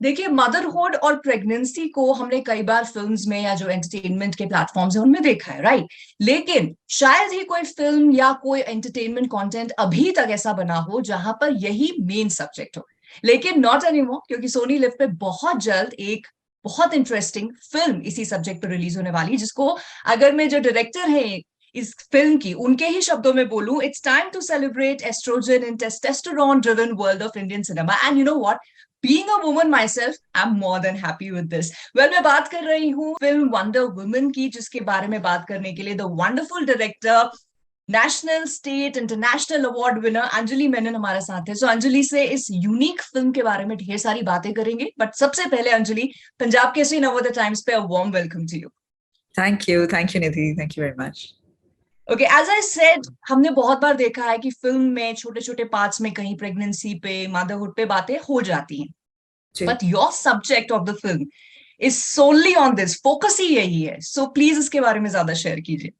देखिए, मदरहुड और प्रेगनेंसी को हमने कई बार फिल्म्स में या जो एंटरटेनमेंट के प्लेटफॉर्म्स हैं उनमें देखा है, राइट। लेकिन शायद ही कोई फिल्म या कोई एंटरटेनमेंट कंटेंट अभी तक ऐसा बना हो जहां पर यही मेन सब्जेक्ट हो। लेकिन नॉट एनीमोर, क्योंकि सोनी लिव पे बहुत जल्द एक बहुत इंटरेस्टिंग फिल्म इसी सब्जेक्ट पर रिलीज होने वाली है, जिसको अगर मैं जो डायरेक्टर है इस फिल्म की उनके ही शब्दों में बोलूं, it's time to celebrate estrogen in testosterone driven world of Indian cinema. And you know what, being a woman myself, I am more than happy with this. Well, मैं बात कर रही हूँ फिल्म वंडर वुमन की, जिसके बारे में बात करने के लिए the wonderful director, national state international award winner Anjali Menon हमारे साथ है। सो अंजलि से इस यूनिक फिल्म के बारे में ढेर सारी बातें करेंगे, बट सबसे पहले अंजलि, पंजाब केसरी नवोदय टाइम्स पे a warm welcome to you. Thank you, Nidhi. Thank you very much. Okay, as I said, हमने बहुत बार देखा है कि फिल्म में छोटे छोटे पार्ट्स में कहीं प्रेगनेंसी पे, मदरहुड पे बातें हो जाती हैं, जी but your subject of the film is solely on this, focus ही यही है। सो प्लीज इसके बारे में ज्यादा शेयर कीजिए।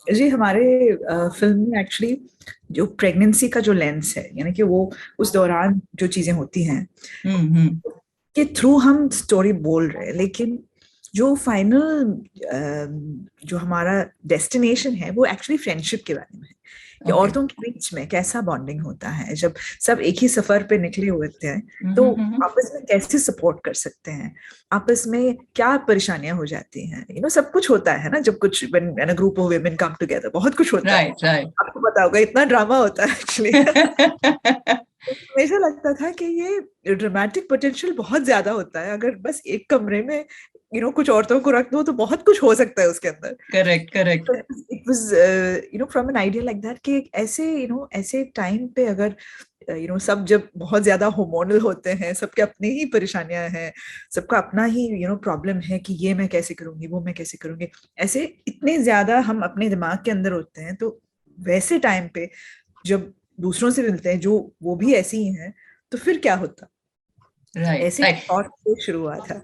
जी हमारे फिल्म में एक्चुअली जो प्रेगनेंसी का जो लेंस है, यानी कि वो उस दौरान जो चीजें होती हैं हम्म। के थ्रू हम स्टोरी बोल रहे हैं, लेकिन जो फाइनल जो हमारा डेस्टिनेशन है वो एक्चुअली फ्रेंडशिप के बारे में है कि ओके। औरतों के बीच में कैसा बॉन्डिंग होता है जब सब एक ही सफर पे निकले हुए होते हैं, तो हम्म। आपस में कैसे सपोर्ट कर सकते हैं, आपस में क्या परेशानियां हो जाती हैं, सब कुछ होता है ना, जब कुछ when a group of women come together बहुत कुछ होता है। Right, right. आपको पता होगा इतना ड्रामा होता है एक्चुअली। हमेशा लगता था कि ये ड्रामेटिक पोटेंशियल बहुत ज्यादा होता है, अगर बस एक कमरे में कुछ औरतों को रख दो तो बहुत कुछ हो सकता है उसके अंदर। Correct, correct. So it was from an idea like that कि ऐसे ऐसे टाइम पे अगर सब जब बहुत ज्यादा hormonal होते हैं, सबके अपने ही परेशानियां हैं, सबका अपना ही प्रॉब्लम है कि ये मैं कैसे करूंगी, वो मैं कैसे करूंगी, ऐसे इतने ज्यादा हम अपने दिमाग के अंदर होते हैं, तो वैसे टाइम पे जब दूसरों से मिलते हैं जो वो भी ऐसे ही हैं, तो फिर क्या होता। तो राइट, ऐसे राइट। थॉट से शुरू हुआ था।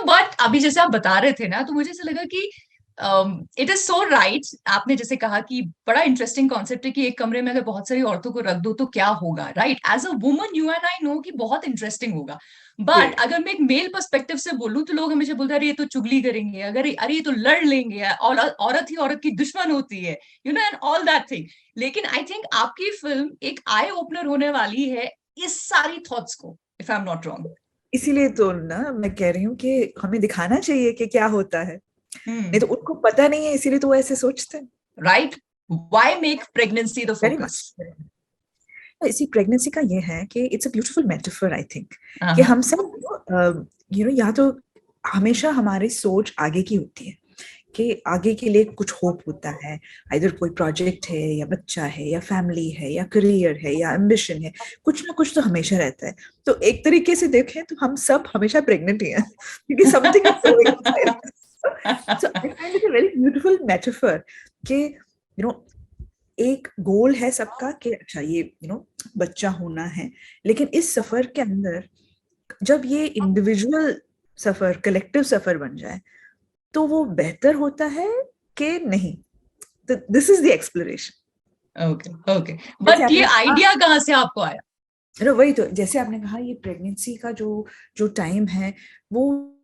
बट अभी जैसे आप बता रहे थे ना, तो मुझे ऐसा लगा कि इट इज सो राइट। आपने जैसे कहा कि बड़ा इंटरेस्टिंग कॉन्सेप्ट है कि एक कमरे में अगर बहुत सारी औरतों को रख दो तो क्या होगा, right. As a woman you and I know कि बहुत इंटरेस्टिंग होगा। जी बट अगर मैं एक मेल पर्सपेक्टिव से बोलूं तो लोग हमेशा बोलते हैं, अरे ये तो चुगली करेंगे, अगर अरे ये तो लड़ लेंगे, और औरत ही औरत की दुश्मन होती है, एंड ऑल दैट थिंग। लेकिन आई थिंक आपकी फिल्म एक आई ओपनर होने वाली है इस सारी थॉट्स को, if I am not wrong. इसीलिए तो ना मैं कह रही हूँ कि हमें दिखाना चाहिए कि क्या होता है, नहीं तो उनको पता नहीं है, इसीलिए तो वो ऐसे सोचते हैं। Right. Why make pregnancy the very focus? Much. इसी प्रेगनेंसी का ये है कि it's a beautiful metaphor I think, कि हाँ। हम सब या तो हमेशा हमारी सोच आगे की होती है कि आगे के लिए कुछ होप होता है, इधर कोई प्रोजेक्ट है या बच्चा है या फैमिली है या करियर है या एम्बिशन है, कुछ ना कुछ तो हमेशा रहता है। तो एक तरीके से देखें तो हम सब हमेशा प्रेग्नेंट ही हैं क्योंकि something is going. So I find it a very beautiful metaphor कि एक गोल है सबका कि अच्छा ये बच्चा होना है, लेकिन इस सफर के अंदर जब ये इंडिविजुअल सफर कलेक्टिव सफर बन जाए तो वो बेहतर होता है कि नहीं। तो this is the exploration. Okay, okay. जैसे बट ये आपने कहा, आइडिया कहाँ से आपको आया? वही तो जैसे आपने कहा ये प्रेगनेंसी का जो जो टाइम है, वो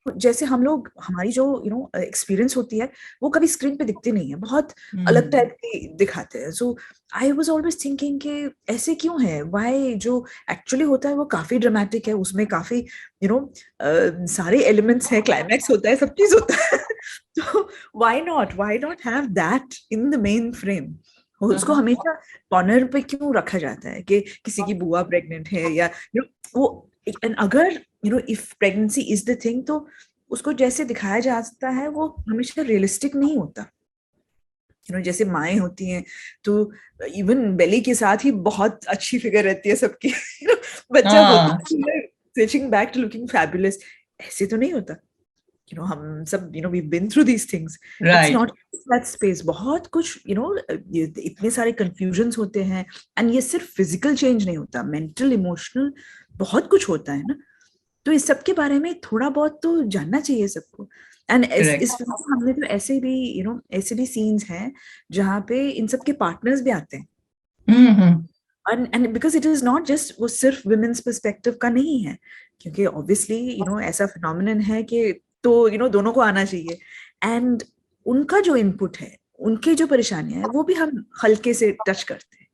जैसे हम लोग हमारी जो एक्सपीरियंस होती है वो कभी स्क्रीन पे दिखती नहीं है, बहुत अलग हम्म। टाइप की दिखाते हैं। सो आई वाज ऑलवेज थिंकिंग कि ऐसे क्यों है, व्हाई जो एक्चुअली होता है वो काफी ड्रामेटिक है, उसमें काफी सारे एलिमेंट्स हैं, क्लाइमैक्स होता है, सब चीज होता है। तो why not have that in the main frame. उसको हाँ। हमेशा कॉर्नर पे क्यों रखा जाता है कि किसी की बुआ प्रेग्नेंट है या वो, एंड अगर if pregnancy is the thing, तो उसको जैसे दिखाया जाता है वो हमेशा रियलिस्टिक नहीं होता। जैसे माएँ होती हैं तो इवन बेली के साथ ही बहुत अच्छी फिगर रहती है सबकी। बच्चा होता हाँ। है switching back to looking fabulous, ऐसे तो नहीं होता। हम सब we been through these things, it's right. Not that space, बहुत कुछ इतने सारे कंफ्यूजन्स होते हैं। एंड ये सिर्फ फिजिकल चेंज नहीं होता, मेंटल इमोशनल बहुत कुछ होता है ना। तो इस सब के बारे में थोड़ा बहुत तो जानना चाहिए सबको। And correct. इस फिल्म में हमने तो ऐसे भी ऐसे भी सीन्स हैं जहाँ पे इन सब के पार्टनर्स भी आते हैं। हम्म। and because it is not just वो सिर्फ women's perspective का नहीं है, क्योंकि obviously you know ऐसा phenomenon है कि तो you know दोनों को आना चाहिए, and उनका जो input है, उनके जो परेशानियां है, वो भी हम हल्के से टच करते हैं।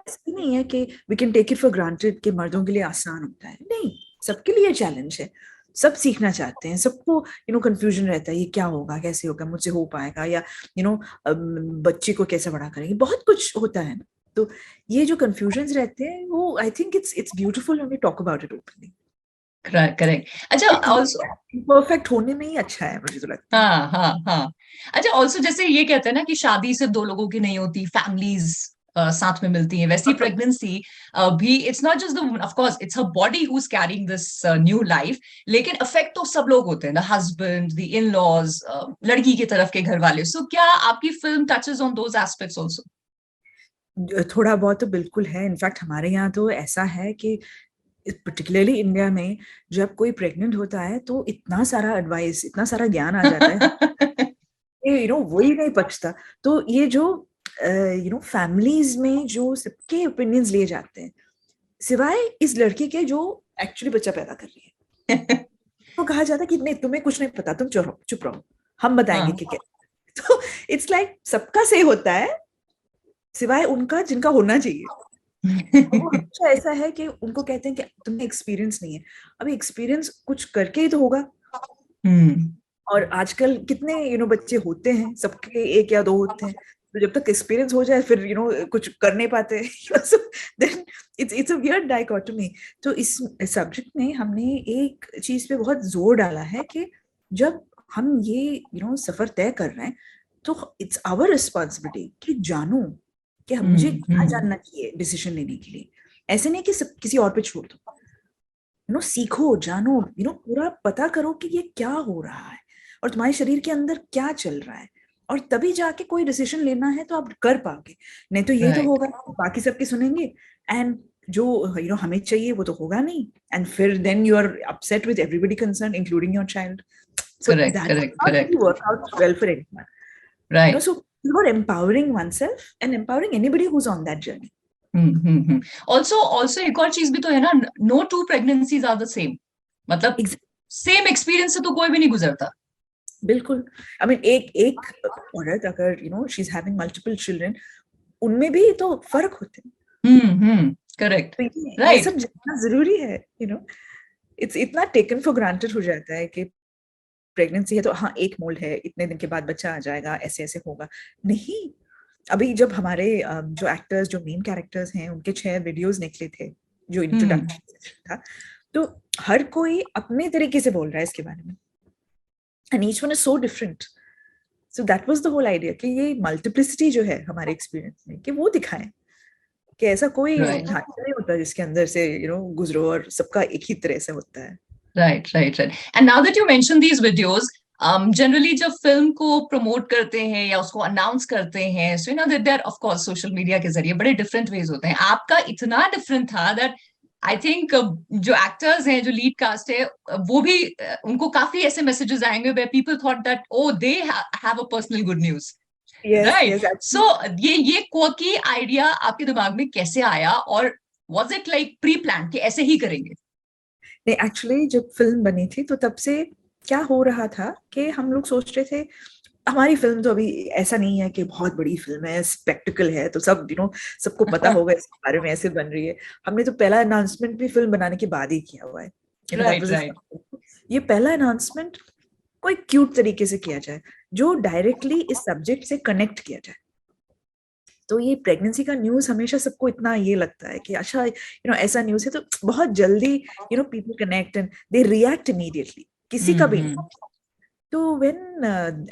ऐसा नहीं है कि we can take it for granted कि मर्दों के लिए आसान होता है, नहीं, सबके लिए चैलेंज है, सब सीखना चाहते हैं, सबको यू नो कंफ्यूजन रहता है, ये क्या होगा, कैसे होगा, मुझसे हो पाएगा, या यू नो बच्चे को कैसे बड़ा करेंगे, बहुत कुछ होता है ना। तो ये जो कंफ्यूजन्स रहते हैं वो I think it's beautiful when we talk about it openly. Correct. अच्छा, ऑल्सो परफेक्ट होने में ही अच्छा है, मुझे तो लगता है। हाँ। अच्छा, ऑल्सो जैसे ये कहते हैं ना कि शादी सिर्फ दो लोगों की नहीं होती, फैमिलीज साथ में मिलती हैं, वैसी प्रेगनेंसी भी it's not just the, of course it's her body who is carrying this new life, लेकिन अफेक्ट तो सब लोग होते हैं, the husband, the in laws, लड़की की तरफ के घर वाले। सो क्या आपकी film touches on those aspects also? थोड़ा बहुत तो बिल्कुल है, इनफैक्ट हमारे यहाँ तो ऐसा है कि पर्टिकुलरली इंडिया में जब कोई प्रेग्नेंट होता है तो इतना सारा एडवाइस, इतना सारा ज्ञान आ जाता है यू नो वही नहीं पचता। तो ये जो यू नो फैमिलीज में जो सबके ओपिनियंस लिए जाते हैं, सिवाय इस लड़की के जो एक्चुअली बच्चा पैदा कर रही है, तो कहा जाता है कि नहीं, तुम्हें कुछ नहीं पता, तुम चुप रहो, हम बताएंगे कि क्या। तो इट्स लाइक सबका से होता है सिवाय उनका जिनका होना चाहिए। वो हमेशा ऐसा है कि उनको कहते हैं कि तुम्हें एक्सपीरियंस नहीं है। अभी एक्सपीरियंस कुछ करके ही तो होगा। और आजकल कितने यू नो बच्चे होते हैं, सबके एक या दो होते हैं, तो जब तक एक्सपीरियंस हो जाए फिर यू नो कुछ कर नहीं पाते। Then it's a weird dichotomy. तो इस सब्जेक्ट में हमने एक चीज पे बहुत जोर डाला है कि जब हम ये यू नो सफर तय कर रहे हैं तो इट्स आवर रिस्पॉन्सिबिलिटी कि जानूं कि मुझे क्या जानना चाहिए डिसीजन लेने के लिए। ऐसे नहीं कि सब किसी और पे छोड़ दो, यू नो सीखो, जानो, यू नो पूरा पता करो कि ये क्या हो रहा है और तुम्हारे शरीर के अंदर क्या चल रहा है, और तभी जाके कोई डिसीजन लेना है तो आप कर पाओगे। नहीं तो ये तो होगा बाकी सबके सुनेंगे एंड जो यू नो हमें चाहिए वो तो होगा नहीं, एंड फिर then you are upset with everybody concern including your child. So that not really work out well for anyone. Right. You know, so it's about empowering oneself and empowering anybody who's on that journey. Also एक और चीज भी तो है ना, no two pregnancies are the same. मतलब same experience से तो कोई भी नहीं गुजरता। बिल्कुल। I mean एक औरत अगर you know she's having multiple children, उनमें भी तो फर्क होते हैं। करेक्ट। तो ये सब जानना जरूरी है। you know, it's इतना taken for granted हो जाता है कि प्रेगनेंसी है तो हाँ एक मोल्ड है, इतने दिन के बाद बच्चा आ जाएगा, ऐसे ऐसे होगा। नहीं, अभी जब हमारे जो एक्टर्स, जो मेन कैरेक्टर्स हैं, उनके 6 वीडियोस निकले थे जो इंट्रोडक्शन था, तो हर कोई अपने तरीके से बोल रहा है इसके बारे में, and each one is so different. So that was the whole idea कि ये मल्टीप्लिसिटी जो है हमारे एक्सपीरियंस में, कि वो दिखाएं कि ऐसा कोई ढांचा नहीं होता जिसके अंदर से यू नो गुजरो और सबका एक ही तरह से होता है। Right. And now that you mention these videos, generally जब फिल्म को प्रमोट करते हैं या उसको अनाउंस करते हैं, so you know that they're of course social media के जरिए बड़े डिफरेंट वेज होते हैं। आपका इतना डिफरेंट था दैट आई थिंक जो एक्टर्स हैं, जो लीड कास्ट है, वो भी उनको काफी ऐसे मैसेजेस आएंगे where people thought that oh they have a personal good news. Right. So ये quirky आइडिया आपके दिमाग में कैसे आया, और was it like pre-planned कि ऐसे ही करेंगे? नहीं, एक्चुअली जब फिल्म बनी थी तो तब से क्या हो रहा था कि हम लोग सोच रहे थे हमारी फिल्म तो अभी ऐसा नहीं है कि बहुत बड़ी फिल्म है, स्पेक्टिकल है, तो सब यू नो सबको पता होगा इसके बारे में, ऐसे बन रही है। हमने तो पहला अनाउंसमेंट भी फिल्म बनाने के बाद ही किया हुआ है। ये पहला अनाउंसमेंट कोई क्यूट तरीके से किया जाए जो डायरेक्टली इस सब्जेक्ट से कनेक्ट किया जाए। तो ये प्रेगनेंसी का न्यूज हमेशा सबको इतना ये लगता है कि अच्छा यू नो ऐसा न्यूज है तो बहुत जल्दी you know people connect and they react immediately, किसी का भी। तो व्हेन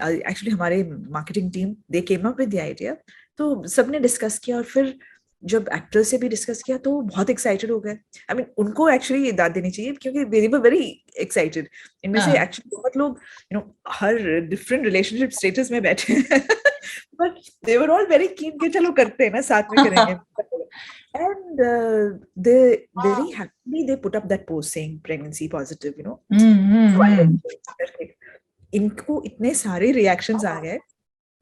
एक्चुअली हमारे marketing team they came up with the idea, तो सबने डिस्कस किया और फिर जब एक्टर्स से भी डिस्कस किया तो बहुत एक्साइटेड हो गए। आई मीन उनको एक्चुअली दाद देनी चाहिए क्योंकि दे वर वेरी एक्साइटेड। इनमें से एक्चुअली बहुत लोग you know her different relationship status में बैठे हैं but they were all very keen कि चलो करते हैं ना, साथ में करेंगे। and they very happily they put up that post saying pregnancy positive, you know. इनको इतने सारे रिएक्शंस आ गए,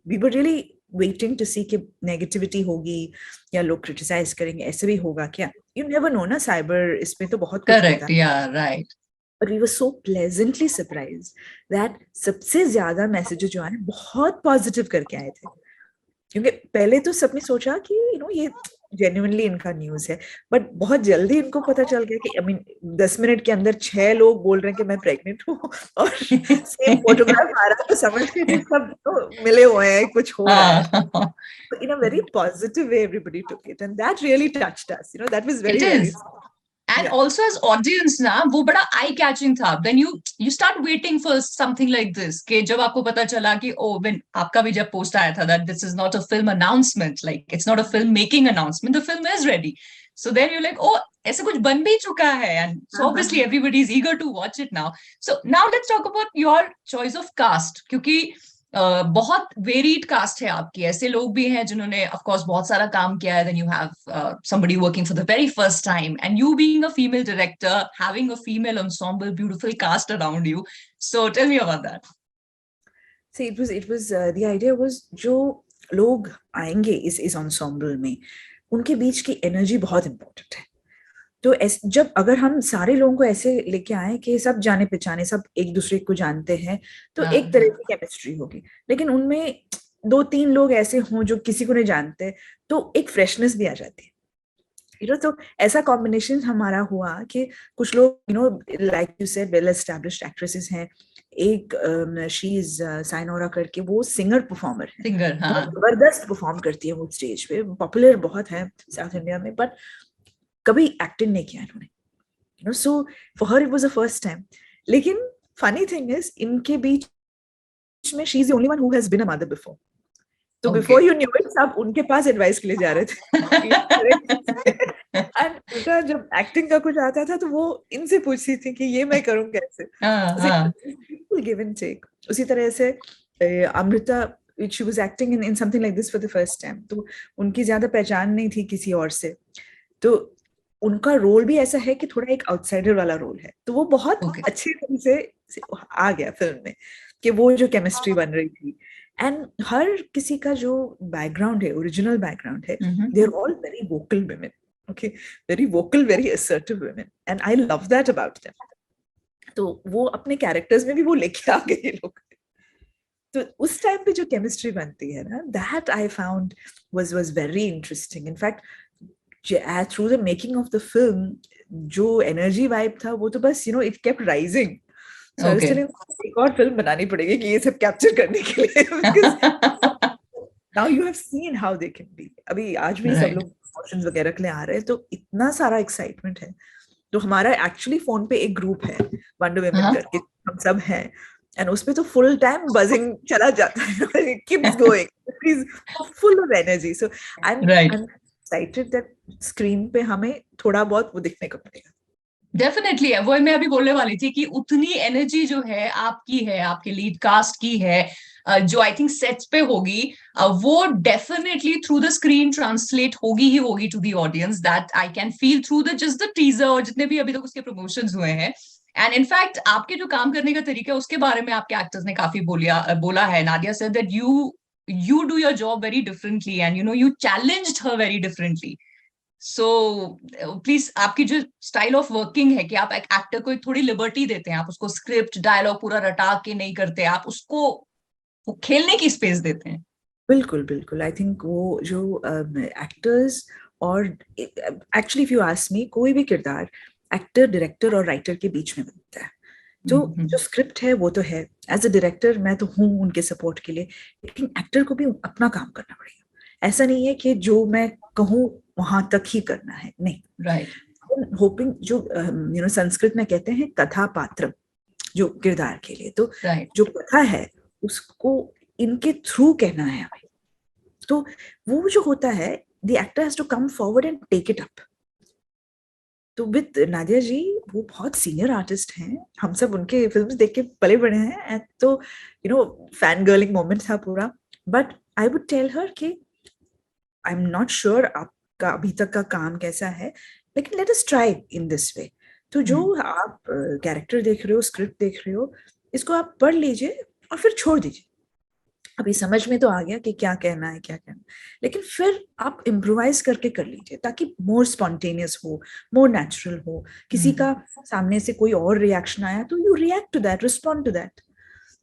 we were really waiting to see कि नेगेटिविटी होगी या लोग क्रिटिसाइज करेंगे, ऐसे भी होगा क्या, यू नेवर नो ना, साइबर इसमें तो बहुत कुछ होता करेक्ट, है। या right. But we were so pleasantly surprised that सबसे ज्यादा मैसेजेस जो आए बहुत पॉजिटिव करके आए थे, क्योंकि पहले तो सबने सोचा कि ये जेन्युइनली इनका न्यूज है, बट बहुत जल्दी इनको पता चल गया कि 10 मिनट के अंदर 6 लोग बोल रहे हैं कि मैं प्रेग्नेंट हूँ और सेम फोटोग्राफ आ रहा है, तो समझ के कि सब तो मिले हुए हैं, कुछ हो रहा है. हाँ, So in a very positive way everybody took it, and that really touched us. That was it very is. And yeah. also as audience ना, वो बड़ा eye catching था. When you start waiting for something like this, कि जब आपको पता चला कि when आपका भी जब post आया था that this is not a film announcement, like it's not a film making announcement, the film is ready. So then you're like, oh, ऐसे कुछ बन भी चुका है, and so obviously everybody is eager to watch it now. So now let's talk about your choice of cast, क्योंकि बहुत varied cast है आपकी. ऐसे लोग भी हैं जिन्होंने ऑफ कोर्स बहुत सारा काम किया है. Then you have somebody working for the very first time, and you being a female director, having a female ensemble, beautiful cast around you. So tell me about that. See, it was the idea was जो लोग आएंगे इस ensemble में, उनके बीच की energy बहुत important है. तो जब अगर हम सारे लोगों को ऐसे लेके आए कि सब जाने पहचाने, सब एक दूसरे को जानते हैं, तो एक तरह की केमिस्ट्री होगी. लेकिन उनमें 2-3 लोग ऐसे हों जो किसी को नहीं जानते, तो एक फ्रेशनेस भी आ जाती है. तो ऐसा कॉम्बिनेशन हमारा हुआ कि कुछ लोग like you said well established actresses हैं. एक शी इज साइनोरा करके, वो सिंगर परफॉर्मर है, सिंगर, हाँ. जबरदस्त परफॉर्म करती है वो स्टेज पे, पॉपुलर बहुत है साउथ इंडिया में, बट कभी एक्टिंग नहीं किया इन्होंने. So for her it was the first time. लेकिन फनी थिंग इज इनके बीच में she is the only one who has been a mother before. तो बिफोर यू न्यू इट सब उनके पास एडवाइस के लिए जा रहे थे. एंड उनका जब एक्टिंग का कुछ आता था तो वो इनसे पूछती थी कि ये मैं करूं कैसे. Give and take. उसी तरह से Amrita, she was acting in something like this for the first time, तो उनकी ज्यादा पहचान नहीं थी किसी और से, तो उनका रोल भी ऐसा है कि थोड़ा एक आउटसाइडर वाला रोल है, तो वो बहुत अच्छी तरह से आ गया फिल्म में कि वो जो केमिस्ट्री बन रही थी. एंड हर किसी का जो बैकग्राउंड है, ओरिजिनल बैकग्राउंड है, they are all very vocal women. Okay, very vocal, very assertive women, and I love that about them. तो वो अपने कैरेक्टर्स में भी वो लेके आ गए लोग. तो उस टाइम पे जो केमिस्ट्री बनती है ना, that I found was very interesting. In fact through the making of the film जो एनर्जी वाइब था, वो तो बस इट केप्ट राइजिंग. सो एक और फिल्म बनानी पड़ेगी कि ये सब कैप्चर करने के लिए, because now you have seen how they can be. अभी आज भी सब लोग इमोशंस वगैरह के लिए आ रहे हैं, तो इतना सारा एक्साइटमेंट है. तो हमारा एक्चुअली फोन पे एक ग्रुप है वंडर वुमेन करके, हम सब हैं, एंड उसमें तो फुल टाइम बजिंग चला जाता है, keeps going, is full of energy. So I am excited that screen पे हमें थोड़ा बहुत वो दिखने को मिलेगा. डेफिनेटली है, वो मैं अभी बोलने वाली थी कि उतनी एनर्जी जो है आपकी है, आपके लीड कास्ट की है, जो आई थिंक सेट्स पे होगी, वो definitely through the screen translate होगी ही होगी to the audience. That I can feel through the just the teaser और जितने भी अभी तक उसके प्रमोशंस हुए हैं. एंड इनफैक्ट आपके जो काम करने का तरीका है उसके बारे में आपके एक्टर्स ने काफी बोला है. Nadia said that you do your job very differently, and you challenged her very differently. So please आपकी जो स्टाइल ऑफ वर्किंग है कि आप एक एक्टर को थोड़ी लिबर्टी देते हैं, आप उसको स्क्रिप्ट डायलॉग पूरा रटा के नहीं करते, आप उसको खेलने की स्पेस देते हैं. बिल्कुल बिल्कुल. आई थिंक वो जो एक्टर्स और actually if you ask me, कोई भी किरदार एक्टर, डायरेक्टर और राइटर के बीच में बनता है. तो जो स्क्रिप्ट है वो तो है, एज अ डायरेक्टर मैं तो हूँ उनके सपोर्ट के लिए, लेकिन एक्टर को भी अपना काम करना पड़ेगा. ऐसा नहीं है कि जो मैं कहूँ वहां तक ही करना है, नहीं. राइट. होपिंग जो संस्कृत में कहते हैं कथा पात्र, जो किरदार के लिए, तो जो कथा है उसको इनके थ्रू कहना है हमें. तो वो जो होता है, the actor has to come forward and take it up. तो विद नादिया जी, वो बहुत सीनियर आर्टिस्ट हैं, हम सब उनके फिल्म्स देख के पले बड़े हैं, तो फैन गर्लिंग मोमेंट था पूरा. But I would tell her कि आई एम नॉट श्योर आपका अभी तक का काम कैसा है, लेकिन let us try in this way. तो जो आप कैरेक्टर देख रहे हो, स्क्रिप्ट देख रहे हो, इसको आप पढ़ लीजिए और फिर छोड़ दीजिए. अभी समझ में तो आ गया कि क्या कहना है क्या कहना, लेकिन फिर आप इम्प्रोवाइज करके कर लीजिए ताकि मोर स्पॉन्टेनियस हो, मोर नेचुरल हो। किसी का सामने से कोई और रिएक्शन आया तो you react to that, respond to that.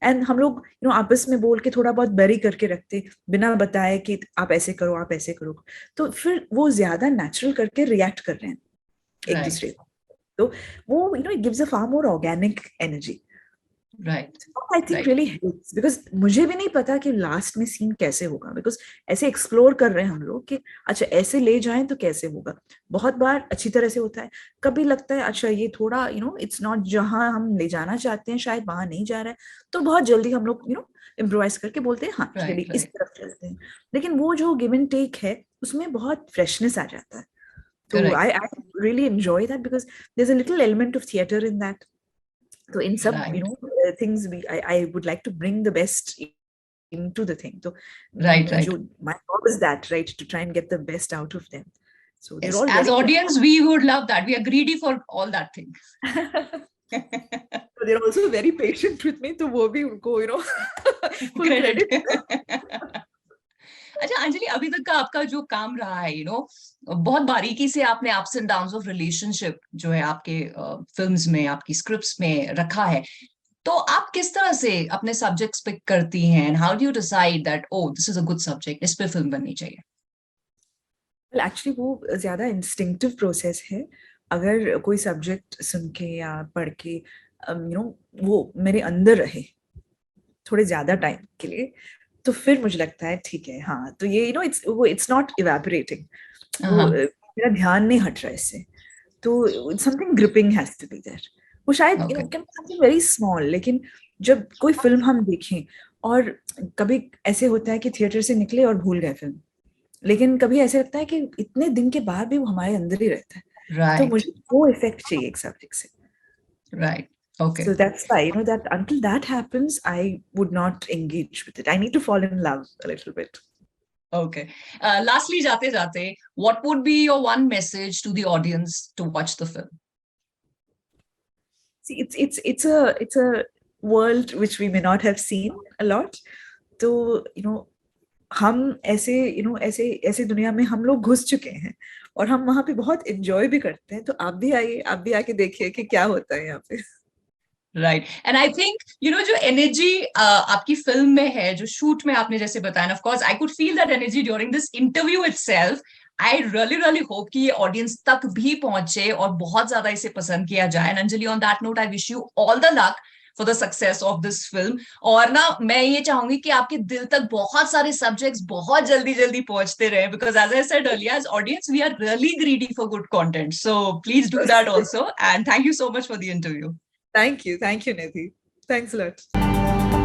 And हम लोग आपस में बोल के थोड़ा बहुत बैरी करके रखते बिना बताए कि आप ऐसे करो आप ऐसे करो, तो फिर वो ज्यादा नेचुरल करके रिएक्ट कर रहे हैं एक दूसरे को, तो वो it gives a far more organic energy. Right, I think really helps, because मुझे भी नहीं पता कि लास्ट में सीन कैसे होगा, बिकॉज ऐसे एक्सप्लोर कर रहे हैं हम लोग कि अच्छा ऐसे ले जाएं तो कैसे होगा। बहुत बार अच्छी तरह से होता है, कभी लगता है अच्छा ये थोड़ा इट्स नॉट जहां हम ले जाना चाहते हैं, शायद वहां नहीं जा रहा है, तो बहुत जल्दी हम लोग इम्प्रोवाइज करके बोलते हैं हाँ चलिए इस तरफ चलते हैं। लेकिन वो जो गिव एंड टेक है उसमें बहुत फ्रेशनेस आ जाता है। तो I really enjoy that because there is a little element of theatre in that. So in some, things I would like to bring the best into the thing. So right. My job is that, right, to try and get the best out of them. So they're all as audience, we would love that. We are greedy for all that thing. So they're also very patient with me. So wo bhi unko, full credit. अच्छा अंजलि, अभी तक का आपका जो काम रहा है बहुत बारीकी से आपने ups and downs of relationship जो है आपके फिल्म्स में, आपकी स्क्रिप्ट्स में रखा है, तो आप किस तरह से अपने सब्जेक्ट्स पिक करती हैं and how do you decide that oh this is a good subject, इस पे फिल्म बननी चाहिए? Well, actually वो ज्यादा इंस्टिंक्टिव प्रोसेस है। अगर कोई सब्जेक्ट सुन के या पढ़ के वो मेरे अंदर रहे थोड़े ज्यादा टाइम के लिए, तो फिर मुझे लगता है ठीक है हाँ, तो ये इट्स नॉट इवेपोरेटिंग, वो मेरा ध्यान नहीं हट रहा है इससे, तो something gripping has to be there. वो शायद कैन समथिंग वेरी स्मॉल, लेकिन जब कोई फिल्म हम देखें, और कभी ऐसे होता है कि थिएटर से निकले और भूल गए फिल्म, लेकिन कभी ऐसे लगता है कि इतने दिन के बाद भी वो हमारे अंदर ही रहता है। तो मुझे वो इफेक्ट चाहिए एक सब्जेक्ट से। Right, okay. So that's why, that until that happens, I would not engage with it. I need to fall in love a little bit. Okay. Lastly, jate jate, what would be your one message to the audience to watch the film? See, it's a world which we may not have seen a lot. So, हम ऐसे ऐसे दुनिया में हम लोग घुस चुके हैं और हम वहां पे बहुत एंजॉय भी करते हैं। तो आप भी आइए, आप भी आके देखिए कि क्या होता है यहाँ पे। राइट, एंड आई थिंक जो एनर्जी आपकी फिल्म में है, जो शूट में आपने जैसे बताया, of course I could feel that energy during this interview itself. I really hope कि ये ऑडियंस तक भी पहुंचे और बहुत ज्यादा इसे पसंद किया जाए। And Anjali, on that note, I wish you all the luck for the success of this film. और ना मैं ये चाहूंगी कि आपके दिल तक बहुत सारे सब्जेक्ट्स बहुत जल्दी जल्दी पहुंचते रहे, because as I said earlier, as audience we are really greedy for good content. So please do that also, and thank you so much for the interview. Thank you, Nidhi. Thanks a lot.